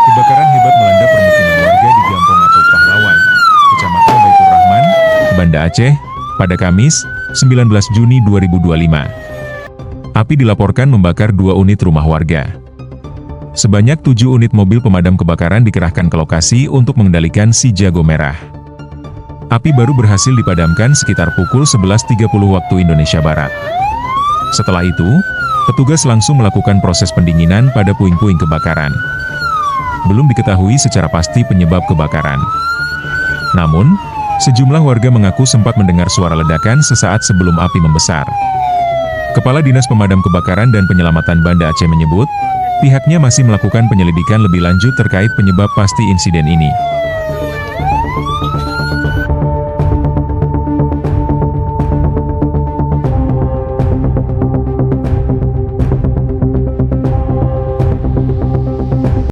Kebakaran hebat melanda permukiman warga di Gampong atau Pahlawan, Kecamatan Baitur Rahman, Banda Aceh, pada Kamis, 19 Juni 2025. Api dilaporkan membakar 2 unit rumah warga. Sebanyak 7 unit mobil pemadam kebakaran dikerahkan ke lokasi untuk mengendalikan si jago merah. Api baru berhasil dipadamkan sekitar pukul 11.30 waktu Indonesia Barat. Setelah itu, petugas langsung melakukan proses pendinginan pada puing-puing kebakaran. Belum diketahui secara pasti penyebab kebakaran. Namun, sejumlah warga mengaku sempat mendengar suara ledakan sesaat sebelum api membesar. Kepala Dinas Pemadam Kebakaran dan Penyelamatan Banda Aceh menyebut, pihaknya masih melakukan penyelidikan lebih lanjut terkait penyebab pasti insiden ini.